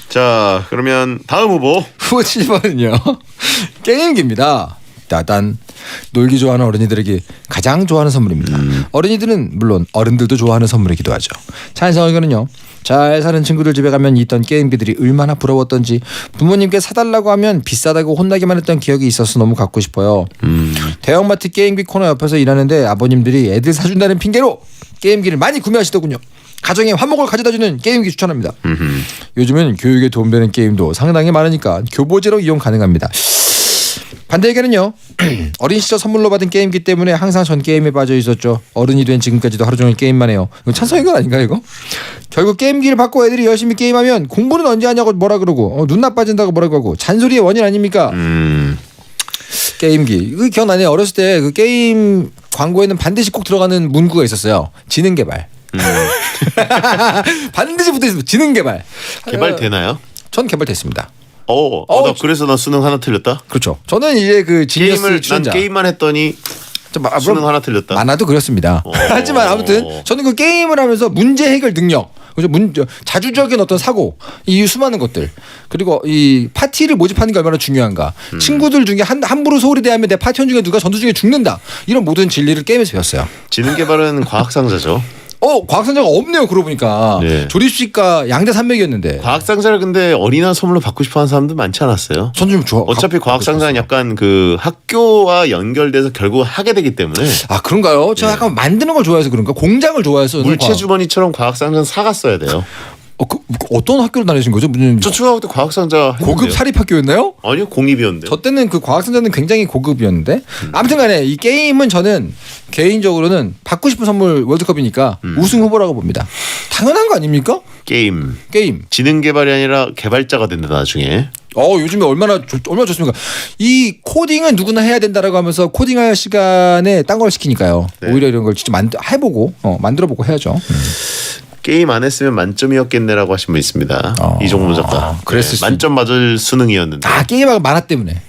자 그러면 다음 후보. 후보 7번은요 게임기입니다. 따단 놀기 좋아하는 어린이들에게 가장 좋아하는 선물입니다. 어린이들은 물론 어른들도 좋아하는 선물이기도 하죠. 찬성 의견은요. 잘 사는 친구들 집에 가면 있던 게임기들이 얼마나 부러웠던지 부모님께 사달라고 하면 비싸다고 혼나기만 했던 기억이 있어서 너무 갖고 싶어요. 대형마트 게임기 코너 옆에서 일하는데 아버님들이 애들 사준다는 핑계로 게임기를 많이 구매하시더군요. 가정에 화목을 가져다주는 게임기 추천합니다. 요즘은 교육에 도움되는 게임도 상당히 많으니까 교보제로 이용 가능합니다. 반대 의견은요. 어린 시절 선물로 받은 게임기 때문에 항상 전 게임에 빠져 있었죠. 어른이 된 지금까지도 하루 종일 게임만 해요. 이거 찬성 의견 아닌가 이거? 결국 게임기를 받고 애들이 열심히 게임하면 공부는 언제 하냐고 뭐라 그러고 눈 나빠진다고 뭐라고 하고 잔소리의 원인 아닙니까? 게임기 이거 기억나네요. 어렸을 때 그 게임 광고에는 반드시 꼭 들어가는 문구가 있었어요. 지능 개발. 반드시 붙어있습니다. 지능 개발. 개발되나요? 전 개발됐습니다. 나 그래서 나 수능 하나 틀렸다. 그렇죠. 저는 이제 그 지니어스 게임을 출연자. 난 게임만 했더니 수능 하나 틀렸다. 만화도 그렇습니다. 하지만 아무튼 저는 그 게임을 하면서 문제 해결 능력, 그죠? 자주적인 어떤 사고, 이 수많은 것들, 그리고 이 파티를 모집하는 게 얼마나 중요한가. 친구들 중에 함부로 소홀히 대하면 내 파티원 중에 누가 전투 중에 죽는다. 이런 모든 진리를 게임에서 배웠어요. 지능 개발은 과학상자죠. 과학상자가 없네요. 그러고 보니까 네. 조립식과 양대 산맥이었는데. 과학상자를 근데 어린이날 선물로 받고 싶어하는 사람도 많지 않았어요. 전 좀 좋아. 어차피 과학상자는 약간 그 학교와 연결돼서 결국 하게 되기 때문에. 아 그런가요? 제가 약간 만드는 걸 좋아해서 그런가? 공장을 좋아해서. 물체 주머니처럼 과학상자는 사갔어야 돼요. 어떤 학교를 다니신 거죠? 저 중학교 때 과학상자 했는데요. 고급 사립학교였나요? 아니요, 공립이었는데. 저 때는 그 과학상자는 굉장히 고급이었는데 아무튼간에 이 게임은 저는 개인적으로는 받고 싶은 선물 월드컵이니까 우승 후보라고 봅니다. 당연한 거 아닙니까? 게임. 지능 개발이 아니라 개발자가 된다 나중에. 요즘에 얼마나 좋습니까? 이 코딩은 누구나 해야 된다라고 하면서 코딩할 시간에 딴 걸 시키니까요. 네. 오히려 이런 걸 진짜 해보고 만들어보고 해야죠. 게임 안 했으면 만점이었겠네라고 하신 분 있습니다. 이종문 작가. 그랬을 수 만점 맞을 수능이었는데. 게임하고 만화 때문에.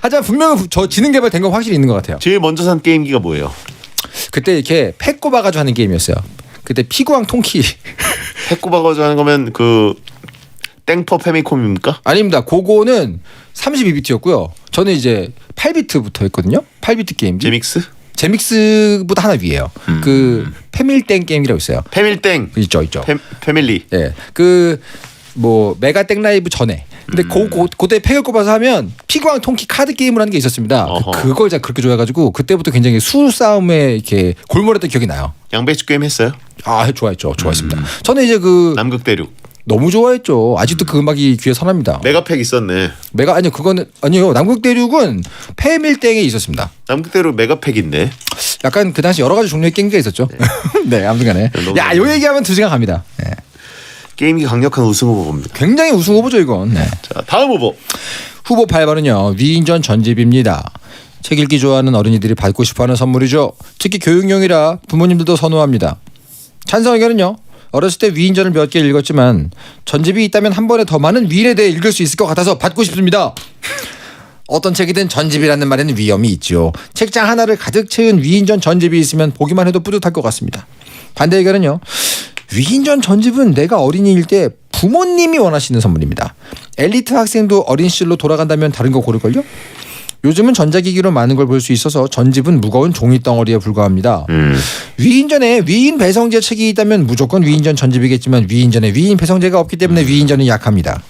하지만 분명히 저 지능 개발된 거 확실히 있는 것 같아요. 제일 먼저 산 게임기가 뭐예요? 그때 이렇게 팩 꼽아가지고 하는 게임이었어요. 그때 피구왕 통키. 팩 꼽아가지고 하는 거면 그 땡퍼 페미콤입니까? 아닙니다. 그거는 32비트였고요. 저는 이제 8비트부터 했거든요. 8비트 게임기. 제믹스보다 하나 위에요. 그 페밀땡 게임이라고 있어요. 페밀땡. 있죠. 패밀리. 예. 뭐 메가땡 라이브 전에. 근데 그때 팩을 꼽아서 하면 피구왕 통키 카드 게임을 하는 게 있었습니다. 그걸 제가 그렇게 좋아해가지고 그때부터 굉장히 수싸움에 이렇게 골몰했던 기억이 나요. 양배추 게임 했어요? 좋아했습니다. 저는 이제 남극대륙. 너무 좋아했죠. 아직도 그 음악이 귀에 선합니다. 메가팩 있었네. 아니요. 남극대륙은 페밀땡에 있었습니다. 남극대륙 메가팩인데. 약간 그 당시 여러 가지 종류의 게임기가 있었죠. 네, 아무튼간에. 요 얘기하면 2시간 갑니다. 네. 게임기 강력한 우승 후보입니다. 굉장히 우승 후보죠 이건. 네. 자, 다음 후보. 후보 8번은요. 위인전 전집입니다. 책 읽기 좋아하는 어린이들이 받고 싶어하는 선물이죠. 특히 교육용이라 부모님들도 선호합니다. 찬성 의견은요. 어렸을 때 위인전을 몇 개 읽었지만 전집이 있다면 한 번에 더 많은 위인에 대해 읽을 수 있을 것 같아서 받고 싶습니다. 어떤 책이든 전집이라는 말에는 위험이 있죠. 책장 하나를 가득 채운 위인전 전집이 있으면 보기만 해도 뿌듯할 것 같습니다. 반대 의견은요. 위인전 전집은 내가 어린이일 때 부모님이 원하시는 선물입니다. 엘리트 학생도 어린 시절로 돌아간다면 다른 거 고를걸요? 요즘은 전자기기로 많은 걸 볼 수 있어서 전집은 무거운 종이덩어리에 불과합니다. 위인전에 위인 배성재 책이 있다면 무조건 위인전 전집이겠지만 위인전에 위인 배성재가 없기 때문에 위인전은 약합니다.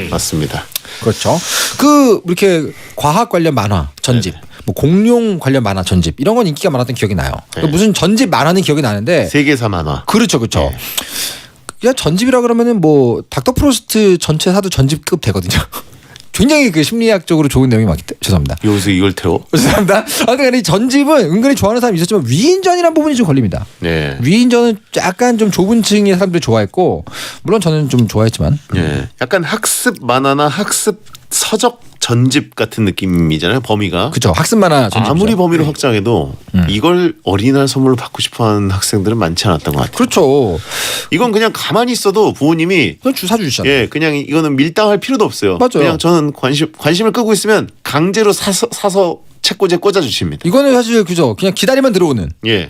맞습니다. 그렇죠. 이렇게 과학 관련 만화 전집, 뭐 공룡 관련 만화 전집 이런 건 인기가 많았던 기억이 나요. 무슨 전집 만화는 기억이 나는데 세계사 만화. 그렇죠. 야 전집이라 그러면은 뭐 닥터 프로스트 전체 사도 전집급 되거든요. 굉장히 그 심리학적으로 좋은 내용이 많기 때문에 죄송합니다. 여기서 이걸 태워? 죄송합니다. 아무튼 전집은 은근히 좋아하는 사람이 있었지만 위인전이라는 부분이 좀 걸립니다. 네. 위인전은 약간 좀 좁은 층의 사람들이 좋아했고 물론 저는 좀 좋아했지만. 네. 약간 학습 만화나 학습 서적 전집 같은 느낌이잖아요. 범위가. 그렇죠. 학습 만화 전집이죠. 아무리 범위를 확장해도 이걸 어린이날 선물로 받고 싶어하는 학생들은 많지 않았던 것 같아요. 그렇죠. 이건 그냥 가만히 있어도 부모님이 그건 사주시잖아요. 예, 그냥 이거는 밀당할 필요도 없어요. 맞아요. 그냥 저는 관심을 끄고 있으면 강제로 사서 책꽂이에 꽂아주십니다. 이거는 사실 그죠. 그냥 기다리면 들어오는. 예.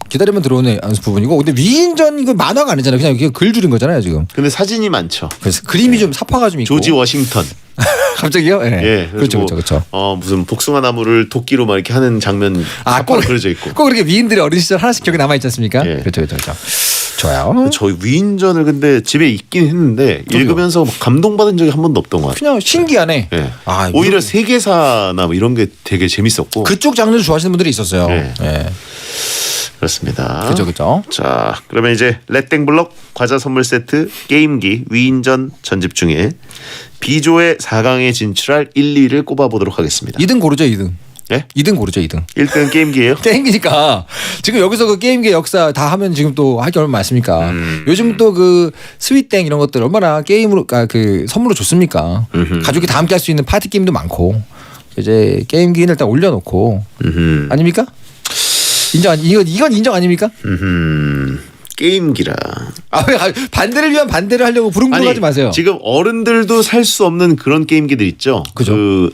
기다리면 들어오는 부분이고, 근데 위인전 이거 만화가 아니잖아요. 그냥 이게 글 줄인 거잖아요 지금. 근데 사진이 많죠. 그래서 그림이 좀 사파가 좀 있고. 조지 워싱턴. 갑자기요? 예. 예. 그렇죠, 그리고 그렇죠, 그렇죠. 무슨 복숭아 나무를 도끼로 막 이렇게 하는 장면 사파로 그려져 있고. 꼭 그렇게 위인들의 어린 시절 하나씩 기억에 남아 있지 않습니까? 예. 그렇죠, 그렇죠, 그렇죠. 좋아요. 저희 위인전을 근데 집에 있긴 했는데 읽으면서 막 감동받은 적이 한 번도 없던 것 같아요. 그냥 신기하네. 예. 아, 오히려 세계사나 뭐 이런 게 되게 재밌었고. 그쪽 장르를 좋아하시는 분들이 있었어요. 예. 예. 그렇습니다. 그렇죠, 그렇죠. 자, 그러면 이제 렛땡블럭 과자 선물 세트 게임기 위인전 전집 중에 B조의 4강에 진출할 1, 2위를 꼽아보도록 하겠습니다. 2등 고르죠, 2등. 예? 2등 고르죠, 2등. 1등 게임기예요? 게임기니까 지금 여기서 그 게임기 역사 다 하면 지금 또 할 게 얼마나 많습니까? 요즘 또 그 스윗땡 이런 것들 얼마나 게임으로 그 선물로 좋습니까? 가족이 다 함께 할 수 있는 파티 게임도 많고 이제 게임기는 일단 올려놓고 아닙니까? 인정 이건 인정 아닙니까? 게임기라. 왜 반대를 위한 반대를 하려고 부릉부릉하지 마세요. 지금 어른들도 살 수 없는 그런 게임기들 있죠. 그죠. 그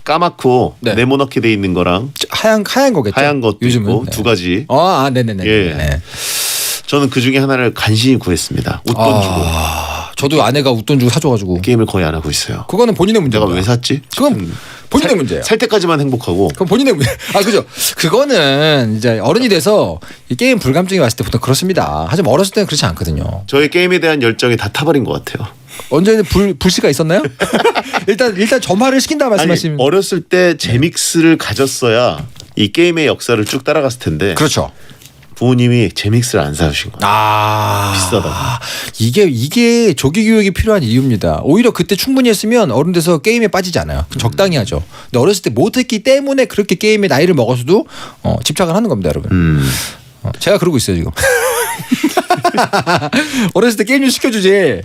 까맣고 네. 네모나게 돼 있는 거랑 하얀 거겠죠. 하얀 것도 요즘은. 있고 네. 두 가지. 네네네. 예. 네. 저는 그 중에 하나를 간신히 구했습니다. 웃돈 주고. 저도 아내가 웃돈 주고 사줘가지고. 게임을 거의 안 하고 있어요. 그거는 본인의 문제가 내가 왜 샀지? 그건 본인의 문제예요. 살 때까지만 행복하고. 그럼 본인의 문제. 그죠. 그거는 이제 어른이 돼서 이 게임 불감증이 왔을 때부터 그렇습니다. 하지만 어렸을 때는 그렇지 않거든요. 저의 게임에 대한 열정이 다 타버린 것 같아요. 언제는 불씨가 있었나요? 일단 점화를 시킨다 말씀하시면. 어렸을 때 제믹스를 가졌어야 이 게임의 역사를 쭉 따라갔을 텐데. 그렇죠. 부모님이 제믹스를 안 사주신 거예요. 비싸다고. 이게 조기 교육이 필요한 이유입니다. 오히려 그때 충분히 했으면 어른 돼서 게임에 빠지지 않아요. 적당히 하죠. 근데 어렸을 때 못했기 때문에 그렇게 게임에 나이를 먹어서도 집착을 하는 겁니다, 여러분. 제가 그러고 있어요 지금. 어렸을 때 게임 좀 시켜주지.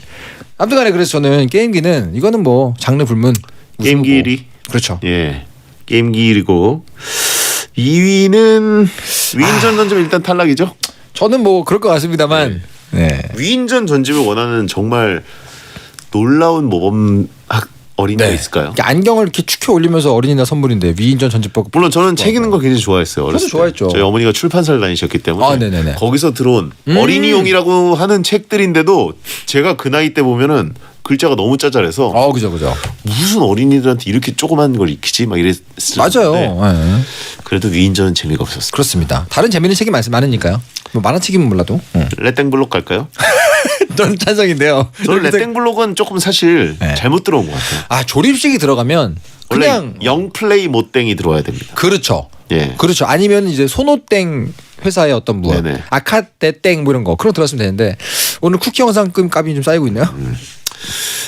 아무튼간에 그래서 저는 게임기는 이거는 뭐 장르 불문. 게임기 1위. 그렇죠. 예, 게임기 1위고 2위는 위인전 전집 일단 탈락이죠. 저는 뭐 그럴 것 같습니다만. 네. 위인전 전집을 원하는 정말 놀라운 모범 어린이가 있을까요? 이렇게 안경을 이렇게 축혀 올리면서 어린이날 선물인데 위인전 전집법. 물론 저는 책 읽는 거 굉장히 좋아했어요. 어렸을 저도 좋아했죠. 때. 저희 어머니가 출판사를 다니셨기 때문에 네네네. 거기서 들어온 어린이용이라고 하는 책들인데도 제가 그 나이 때 보면은 글자가 너무 짜잘해서 그죠. 무슨 어린이들한테 이렇게 조그만 걸 익히지 막 이랬을 맞아요. 네. 그래도 위인전은 재미가 없었어요. 그렇습니다. 다른 재미있는 책이 많으니까요. 뭐 만화책이면 몰라도. 렛땡블록 갈까요? 전 찬성인데요. 저는 렛땡블록은 조금 사실 잘못 들어온 것 같아요. 조립식이 들어가면 원래 그냥 영플레이 못땡이 들어와야 됩니다. 그렇죠. 예. 그렇죠. 아니면 이제 소노땡 회사의 어떤 무엇, 네네. 아카떼땡 뭐 이런 거 그런 거 들었으면 되는데 오늘 쿠키 영상금 값이 좀 쌓이고 있네요.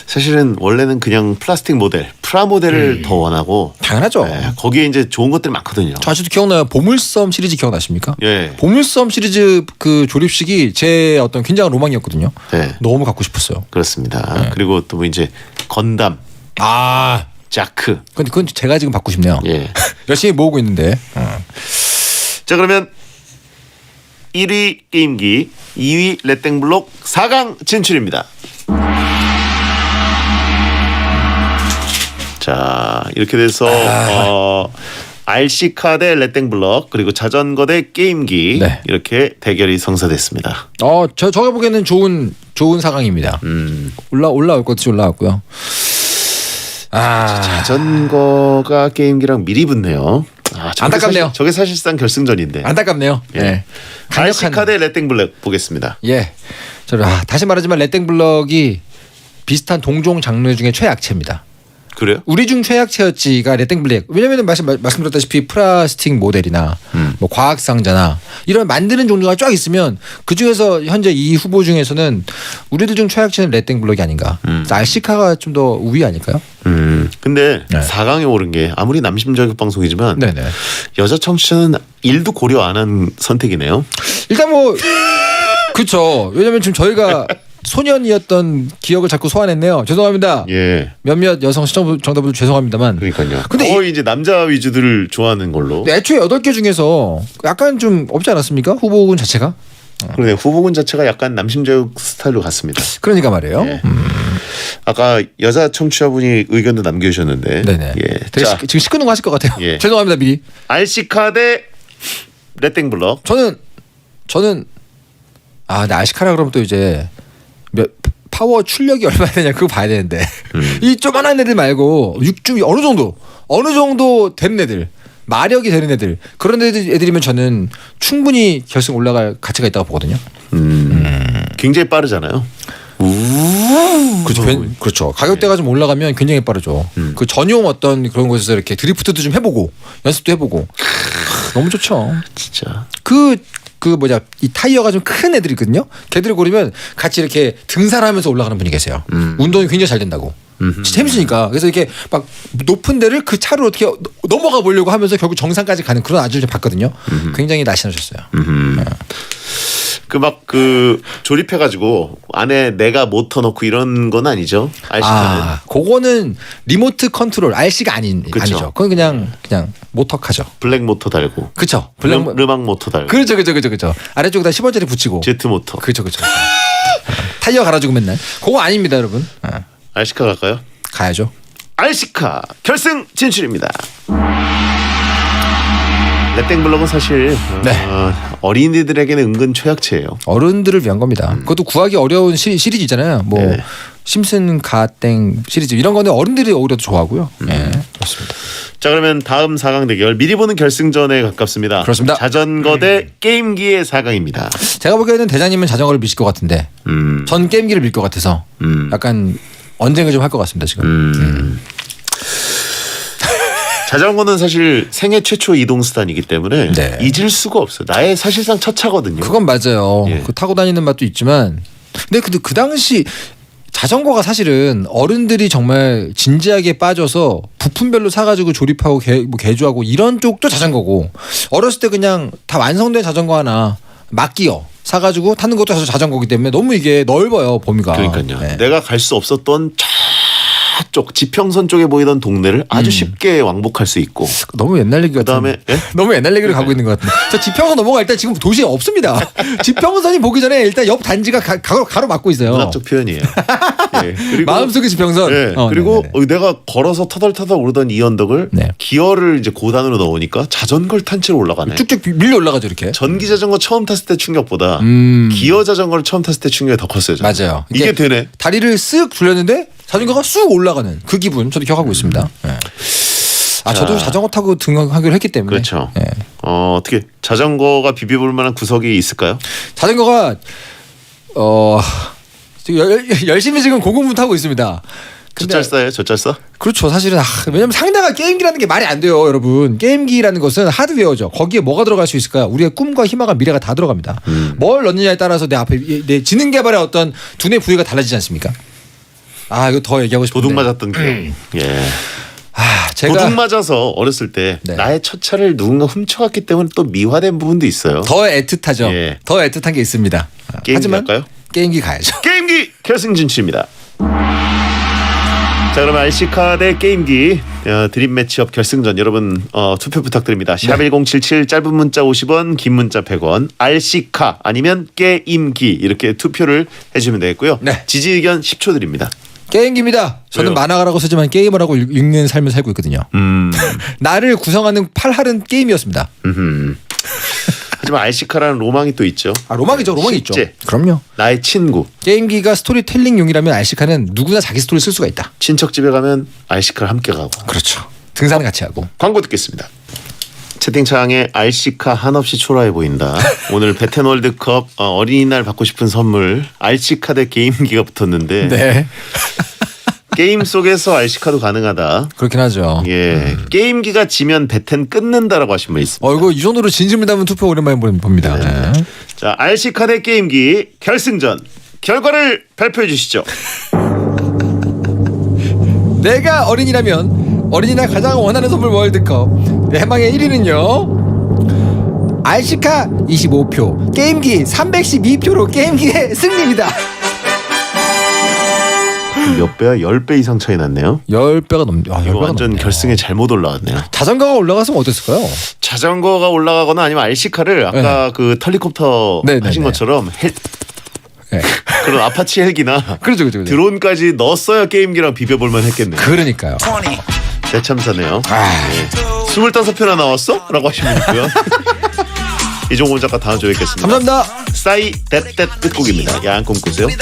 사실은 원래는 그냥 플라스틱 모델, 프라모델을 더 원하고 당연하죠. 거기에 이제 좋은 것들이 많거든요. 저 아직도 기억나요. 보물섬 시리즈 기억나십니까? 예. 보물섬 시리즈 그 조립식이 제 어떤 굉장한 로망이었거든요. 네. 너무 갖고 싶었어요. 그렇습니다. 그리고 또 뭐 이제 건담, 자크. 근데 그건 제가 지금 받고 싶네요. 예. 열심히 모으고 있는데. 자, 그러면 1위 게임기, 2위 렛땡블록 4강 진출입니다. 자, 이렇게 돼서 RC카 대 렛땡블럭 그리고 자전거 대 게임기 이렇게 대결이 성사됐습니다. 저가 보기에는 좋은 사강입니다. 올라올 것이 올라왔고요. 자전거가 게임기랑 미리 붙네요. 안타깝네요. 저게 사실상 결승전인데. 안타깝네요. 예. RC카 대 렛땡블럭 보겠습니다. 예. 다시 말하지만 렛땡블럭이 비슷한 동종 장르 중에 최약체입니다. 그래요? 우리 중 최약체였지가 렛땡블랙. 왜냐면 말씀드렸다시피 플라스틱 모델이나 뭐 과학 상자나 이런 만드는 종류가 쫙 있으면 그 중에서 현재 이 후보 중에서는 우리들 중 최약체는 렛땡블랙이 아닌가. RC카가 좀 더 우위 아닐까요? 근데 4강에 오른 게 아무리 남심 저격 방송이지만 네네. 여자 청취자는 1도 고려 안 한 선택이네요. 일단 뭐 그렇죠. 왜냐면 지금 저희가 소년이었던 기억을 자꾸 소환했네요. 죄송합니다. 예. 몇몇 여성 시청자 정답들 죄송합니다만. 그러니까요. 근데 거의 이제 남자 위주들을 좋아하는 걸로. 근데 애초에 8개 중에서 약간 좀 없지 않았습니까? 후보군 자체가? 그러네. 후보군 자체가 약간 남심자육 스타일로 갔습니다. 그러니까 말이에요. 예. 아까 여자 청취자분이 의견도 남겨주셨는데. 네네. 예. 되게 자, 지금 시끄러운 거 하실 것 같아요. 예. 죄송합니다 미리. RC카 대 레땡블럭. 저는 근데 알시카라 그러면 또 이제 파워 출력이 얼마나 되냐 그거 봐야 되는데 이 조그만한 애들 말고 육중 어느 정도 되는 애들 마력이 되는 애들 그런 애들이면 저는 충분히 결승 올라갈 가치가 있다고 보거든요. 굉장히 빠르잖아요. 그렇죠. 가격대가 좀 올라가면 굉장히 빠르죠. 그 전용 어떤 그런 곳에서 이렇게 드리프트도 좀 해보고 연습도 해보고 너무 좋죠. 진짜. 이 타이어가 좀 큰 애들이 있거든요. 걔들을 고르면 같이 이렇게 등산하면서 올라가는 분이 계세요. 운동이 굉장히 잘 된다고. 진짜 재밌으니까. 그래서 이렇게 막 높은 데를 그 차로 어떻게 넘어가 보려고 하면서 결국 정상까지 가는 그런 아저씨를 좀 봤거든요. 굉장히 날씬하셨어요. 그 조립해가지고 안에 내가 모터 넣고 이런 건 아니죠. RC카는. 그거는 리모트 컨트롤 RC가 아니죠. 그건 그냥 모터카죠. 블랙 모터 달고. 그렇죠. 르막 모터 달고. 그렇죠. 아래쪽에다 10원짜리 붙이고. 제트 모터. 그렇죠. 타이어 갈아주고 맨날. 그거 아닙니다, 여러분. RC카 갈까요? 가야죠. RC카 결승 진출입니다. 레땡블럭은 사실 어린이들에게는 은근 최악체예요. 어른들을 위한 겁니다. 그것도 구하기 어려운 시리즈 있잖아요. 뭐 네. 심슨 가땡 시리즈 이런 거는 어른들이 오히려 더 좋아하고요. 네, 좋습니다. 자 그러면 다음 4강 대결 미리 보는 결승전에 가깝습니다. 그렇습니다. 자전거 대 게임기의 4강입니다. 제가 보기에는 대장님은 자전거를 미실 것 같은데 전 게임기를 밀 것 같아서 약간 언쟁을 좀 할 것 같습니다 지금. 자전거는 사실 생애 최초 이동 수단이기 때문에 네. 잊을 수가 없어요. 나의 사실상 첫 차거든요. 그건 맞아요. 예. 그 타고 다니는 맛도 있지만 근데 그 당시 자전거가 사실은 어른들이 정말 진지하게 빠져서 부품별로 사가지고 조립하고 개조하고 이런 쪽도 자전거고 어렸을 때 그냥 다 완성된 자전거 하나 막기어 사가지고 타는 것도 사실 자전거기 때문에 너무 이게 넓어요 범위가. 그러니까요. 네. 내가 갈 수 없었던 저쪽 지평선 쪽에 보이던 동네를 아주 쉽게 왕복할 수 있고. 너무 옛날 얘기 같은. 그다음에 예? 너무 옛날 얘기를 가고 있는 것 같은데. 저 지평선 넘어갈 때 지금 도시에 없습니다. 지평선이 보기 전에 일단 옆 단지가 가로막고 있어요. 문학적 표현이에요. 예. 그리고 마음속의 지평선. 예. 그리고 내가 걸어서 터덜터덜 오르던 이 언덕을 네. 기어를 이제 고단으로 넣으니까 자전거를 탄 채로 올라가네. 쭉쭉 밀려 올라가죠 이렇게. 전기 자전거 처음 탔을 때 충격보다 기어 자전거를 처음 탔을 때 충격이 더 컸어요. 저는. 맞아요. 이게 되네. 다리를 쓱 돌렸는데 자전거가 쑥 올라가는 그 기분 저도 기억하고 있습니다. 네. 저도 자전거 타고 등하기로 했기 때문에. 그렇죠. 네. 어떻게 자전거가 비벼볼 만한 구석이 있을까요? 자전거가 지금 열심히 지금 고군분투하고 있습니다. 젖잘싸예요, 젖잘싸? 그렇죠. 사실은 왜냐면 상대가 게임기라는 게 말이 안 돼요, 여러분. 게임기라는 것은 하드웨어죠. 거기에 뭐가 들어갈 수 있을까요? 우리의 꿈과 희망과 미래가 다 들어갑니다. 뭘 넣느냐에 따라서 내 앞에 내 지능 개발의 어떤 두뇌 부위가 달라지지 않습니까? 이거 더 얘기하고 싶은데. 도둑 맞았던 기억. 예. 제가 도둑 맞아서 어렸을 때 네. 나의 첫 차를 누군가 훔쳐갔기 때문에 또 미화된 부분도 있어요. 더 애틋하죠. 예. 더 애틋한 게 있습니다. 게임기 하지만 할까요? 게임기 가야죠. 게임기 결승 진출입니다. 자 그러면 RC카 대 게임기 드림 매치업 결승전 여러분 투표 부탁드립니다. 샵 1077 짧은 문자 50원 긴 문자 100원 RC카 아니면 게임기 이렇게 투표를 해주면 되겠고요. 네. 지지 의견 10초 드립니다. 게임기입니다. 저는 왜요? 만화가라고 쓰지만 게임을 하고 읽는 삶을 살고 있거든요. 나를 구성하는 팔할은 게임이었습니다. 하지만 RC카라는 로망이 또 있죠. 로망이죠. 로망이 있죠. 실제. 그럼요. 나의 친구. 게임기가 스토리텔링용이라면 RC카는 누구나 자기 스토리 쓸 수가 있다. 친척 집에 가면 RC카를 함께 가고. 그렇죠. 등산을 같이 하고. 광고 듣겠습니다. 채팅창에 RC카 한없이 초라해 보인다. 오늘 베텐 월드컵 어린이날 받고 싶은 선물 RC카 대 게임기가 붙었는데 네. 게임 속에서 RC카도 가능하다. 그렇긴 하죠. 예, 게임기가 지면 베텐 끊는다라고 하신 분 있습니다. 이거 이 정도로 진심을 담은 투표 오랜만에 봅니다. 네. 자, RC카 대 게임기 결승전 결과를 발표해 주시죠. 내가 어린이라면 어린이날 가장 원하는 선물 월드컵 대망의 1위는요. RC카 25표, 게임기 312표로 게임기의 승리입니다. 몇 배야? 10배 이상 차이 났네요. 10배가 넘. 아, 이거 10배가 완전 넘네요. 결승에 잘못 올라왔네요. 자전거가 올라갔으면 어땠을까요? 자전거가 올라가거나 아니면 RC카를 아까 그 헬리콥터 네, 네, 하신 네. 것처럼 네. 그런 아파치 헬기나 그렇죠. 드론까지 넣었어야 게임기랑 비벼볼만 했겠네요. 그러니까요. 대참사네요. 아. 네. 25편이나 나왔어? 라고 하시면 있고요. 이종훈 작가 다음 주에 뵙겠습니다. 감사합니다. 싸이 뎃뎃 끝곡입니다. 야한 꿈 꾸세요.